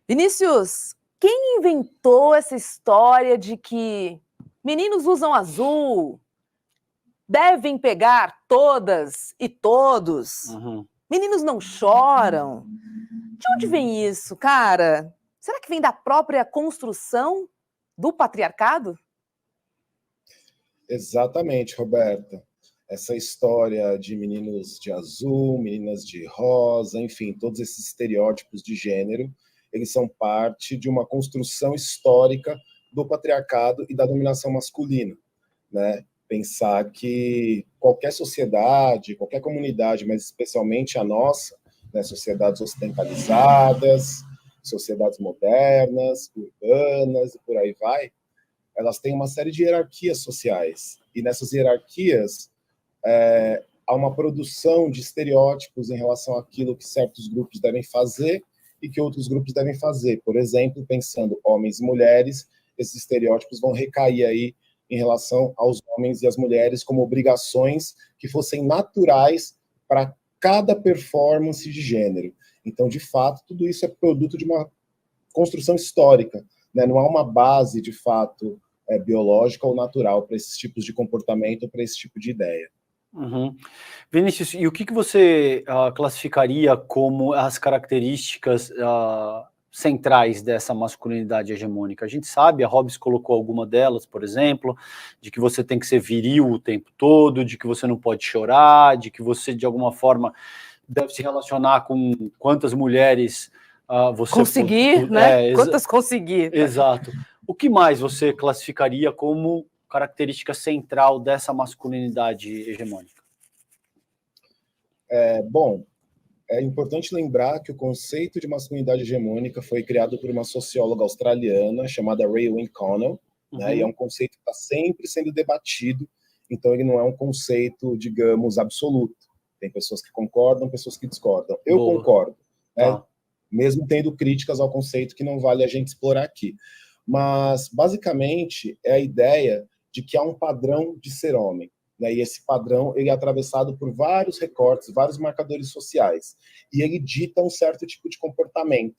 Vinícius, quem inventou essa história de que meninos usam azul, devem pegar todas e todos, meninos não choram? De onde vem isso, cara? Será que vem da própria construção do patriarcado? Exatamente, Roberta. Essa história de meninos de azul, meninas de rosa, enfim, todos esses estereótipos de gênero, eles são parte de uma construção histórica do patriarcado e da dominação masculina, né? Pensar que qualquer sociedade, qualquer comunidade, mas especialmente a nossa, né, sociedades ocidentalizadas, sociedades modernas, urbanas e por aí vai, elas têm uma série de hierarquias sociais. E nessas hierarquias há uma produção de estereótipos em relação àquilo que certos grupos devem fazer e que outros grupos devem fazer. Por exemplo, pensando homens e mulheres, esses estereótipos vão recair aí em relação aos homens e às mulheres como obrigações que fossem naturais para cada performance de gênero. Então, de fato, tudo isso é produto de uma construção histórica, né? Não há uma base, de fato, biológica ou natural para esses tipos de comportamento ou para esse tipo de ideia. Vinícius, e o que você classificaria como as características centrais dessa masculinidade hegemônica? A gente sabe, a Hobbes colocou alguma delas, por exemplo, de que você tem que ser viril o tempo todo, de que você não pode chorar, de que você, de alguma forma, deve se relacionar com quantas mulheres você... Conseguir, né? Quantas conseguir. Exato. O que mais você classificaria como característica central dessa masculinidade hegemônica? Bom, é importante lembrar que o conceito de masculinidade hegemônica foi criado por uma socióloga australiana chamada Raewyn Connell, né, e é um conceito que está sempre sendo debatido, então ele não é um conceito, digamos, absoluto. Tem pessoas que concordam, pessoas que discordam. Eu concordo, né, mesmo tendo críticas ao conceito que não vale a gente explorar aqui. Mas, basicamente, é a ideia de que há um padrão de ser homem, né? E esse padrão ele é atravessado por vários recortes, vários marcadores sociais, e ele dita um certo tipo de comportamento.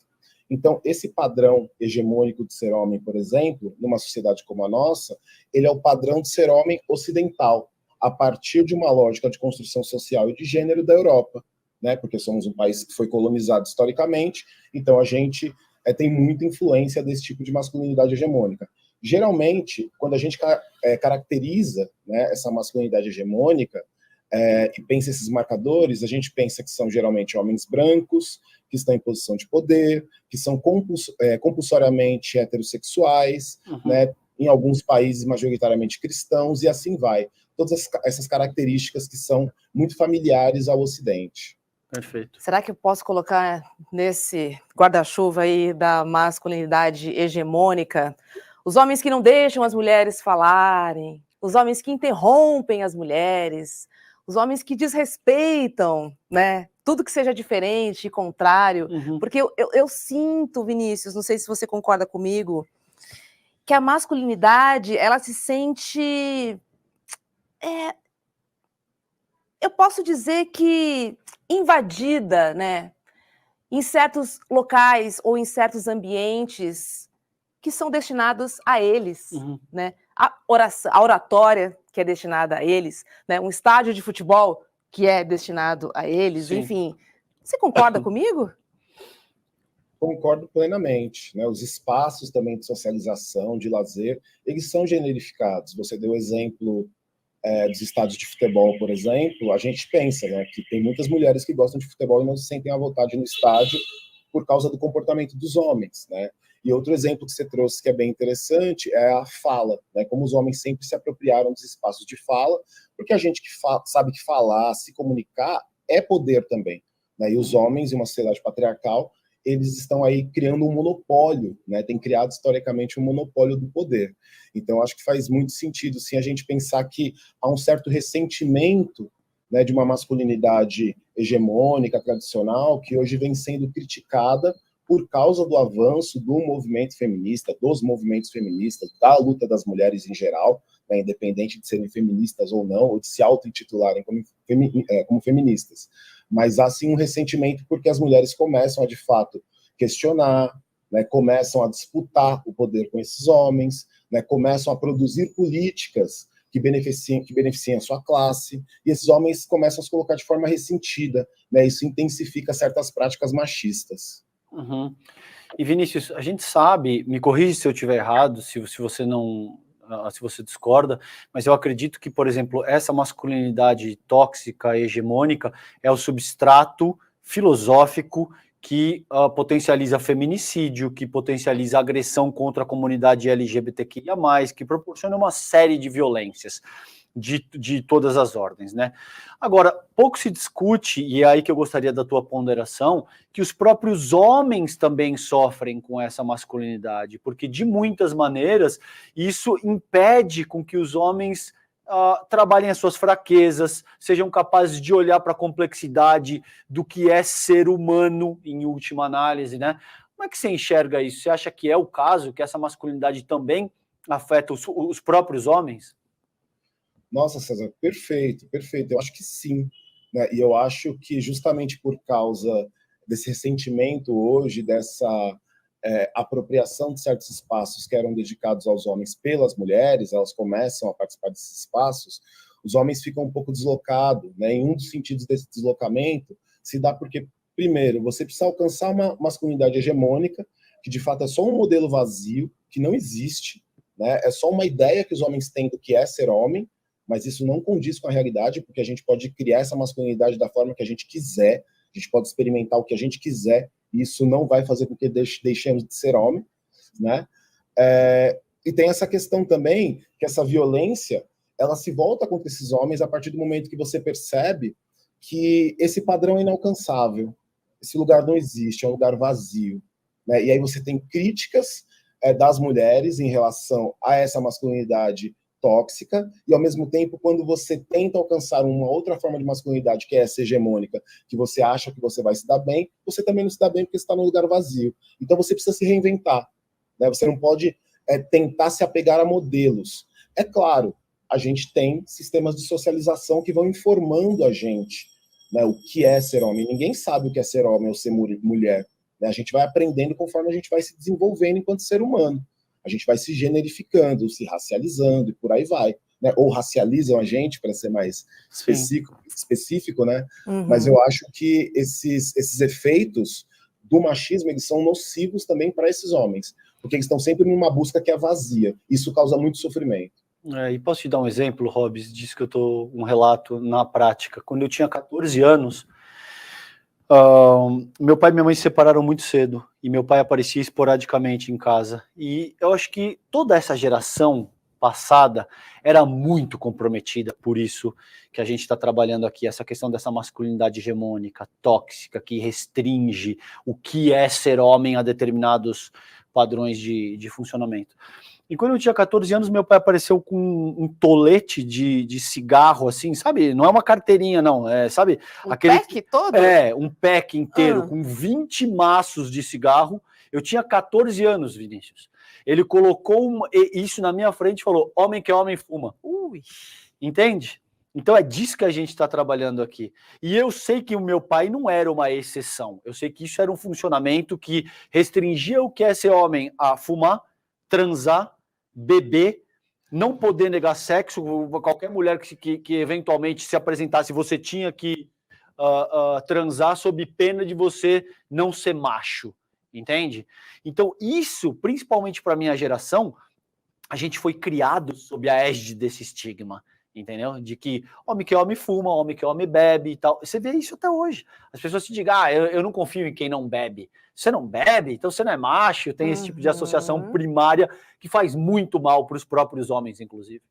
Então, esse padrão hegemônico de ser homem, por exemplo, numa sociedade como a nossa, ele é o padrão de ser homem ocidental, a partir de uma lógica de construção social e de gênero da Europa, né? Porque somos um país que foi colonizado historicamente, então a gente tem muita influência desse tipo de masculinidade hegemônica. Geralmente, quando a gente caracteriza, né, essa masculinidade hegemônica e pensa esses marcadores, a gente pensa que são geralmente homens brancos, que estão em posição de poder, que são compulsoriamente heterossexuais, né, em alguns países majoritariamente cristãos, e assim vai. Todas essas características que são muito familiares ao Ocidente. Perfeito. Será que eu posso colocar nesse guarda-chuva aí da masculinidade hegemônica os homens que não deixam as mulheres falarem, os homens que interrompem as mulheres, os homens que desrespeitam, né, tudo que seja diferente e contrário? Porque eu sinto, Vinícius, não sei se você concorda comigo, que a masculinidade, ela se sente... eu posso dizer que invadida, né, em certos locais ou em certos ambientes que são destinados a eles, né? A oratória que é destinada a eles, né? Um estádio de futebol que é destinado a eles, sim. Enfim. Você concorda comigo? Concordo plenamente, né? Os espaços também de socialização, de lazer, eles são generificados. Você deu o exemplo dos estádios de futebol, por exemplo. A gente pensa, né, que tem muitas mulheres que gostam de futebol e não se sentem à vontade no estádio por causa do comportamento dos homens, né? E outro exemplo que você trouxe que é bem interessante é a fala, né? Como os homens sempre se apropriaram dos espaços de fala, porque a gente que sabe que falar, se comunicar é poder também, né? E os homens, em uma sociedade patriarcal, eles estão aí criando um monopólio, né? Tem criado historicamente um monopólio do poder. Então, acho que faz muito sentido, sim, a gente pensar que há um certo ressentimento, né, de uma masculinidade hegemônica, tradicional, que hoje vem sendo criticada por causa do avanço do movimento feminista, dos movimentos feministas, da luta das mulheres em geral, né, independente de serem feministas ou não, ou de se auto-intitularem como feministas. Mas há sim um ressentimento porque as mulheres começam a, de fato, questionar, né, começam a disputar o poder com esses homens, né, começam a produzir políticas que beneficiem a sua classe, e esses homens começam a se colocar de forma ressentida, né, isso intensifica certas práticas machistas. Uhum. E Vinícius, a gente sabe, me corrige se eu estiver errado, se você não, se você discorda, mas eu acredito que, por exemplo, essa masculinidade tóxica, hegemônica, é o substrato filosófico que potencializa feminicídio, que potencializa agressão contra a comunidade LGBTQIA+, que proporciona uma série de violências de todas as ordens, né? Agora, pouco se discute, e é aí que eu gostaria da tua ponderação, que os próprios homens também sofrem com essa masculinidade, porque de muitas maneiras isso impede com que os homens trabalhem as suas fraquezas, sejam capazes de olhar para a complexidade do que é ser humano, em última análise, né? Como é que você enxerga isso? Você acha que é o caso, que essa masculinidade também afeta os próprios homens? Nossa, César, perfeito, perfeito. Eu acho que sim, né? E eu acho que justamente por causa desse ressentimento hoje, dessa apropriação de certos espaços que eram dedicados aos homens pelas mulheres, elas começam a participar desses espaços, os homens ficam um pouco deslocados, né? Em um dos sentidos desse deslocamento se dá porque, primeiro, você precisa alcançar uma masculinidade hegemônica, que de fato é só um modelo vazio, que não existe, né? É só uma ideia que os homens têm do que é ser homem, mas isso não condiz com a realidade, porque a gente pode criar essa masculinidade da forma que a gente quiser, a gente pode experimentar o que a gente quiser, e isso não vai fazer com que deixemos de ser homem, né? E tem essa questão também, que essa violência, ela se volta contra esses homens a partir do momento que você percebe que esse padrão é inalcançável, esse lugar não existe, é um lugar vazio, né? E aí você tem críticas das mulheres em relação a essa masculinidade tóxica, e ao mesmo tempo, quando você tenta alcançar uma outra forma de masculinidade, que é essa hegemônica, que você acha que você vai se dar bem, você também não se dá bem porque você está num lugar vazio. Então você precisa se reinventar, né? Você não pode tentar se apegar a modelos. É claro, a gente tem sistemas de socialização que vão informando a gente, né, o que é ser homem. Ninguém sabe o que é ser homem ou ser mulher, né? A gente vai aprendendo conforme a gente vai se desenvolvendo enquanto ser humano. A gente vai se generificando, se racializando e por aí vai, né? Ou racializam a gente, para ser mais específico, né? Uhum. Mas eu acho que esses efeitos do machismo, eles são nocivos também para esses homens, porque eles estão sempre numa busca que é vazia. Isso causa muito sofrimento. E posso te dar um exemplo, Robes, disso que eu tô um relato na prática. Quando eu tinha 14 anos, meu pai e minha mãe se separaram muito cedo, e meu pai aparecia esporadicamente em casa, e eu acho que toda essa geração passada era muito comprometida por isso que a gente está trabalhando aqui, essa questão dessa masculinidade hegemônica, tóxica, que restringe o que é ser homem a determinados padrões de funcionamento. E quando eu tinha 14 anos, meu pai apareceu com um tolete de cigarro, assim, sabe? Não é uma carteirinha, não. Sabe? Pack todo? Um pack inteiro, com 20 maços de cigarro. Eu tinha 14 anos, Vinícius. Ele colocou isso na minha frente e falou: homem que é homem fuma. Ui. Entende? Então é disso que a gente está trabalhando aqui. E eu sei que o meu pai não era uma exceção. Eu sei que isso era um funcionamento que restringia o que é ser homem a fumar, transar, beber, não poder negar sexo. Qualquer mulher que eventualmente se apresentasse, você tinha que transar sob pena de você não ser macho, entende? Então isso, principalmente para a minha geração, a gente foi criado sob a égide desse estigma, entendeu? De que homem que homem fuma, homem que homem bebe e tal. Você vê isso até hoje. As pessoas te digam: eu não confio em quem não bebe. Você não bebe, então você não é macho. Tem esse tipo de associação primária que faz muito mal para os próprios homens, inclusive.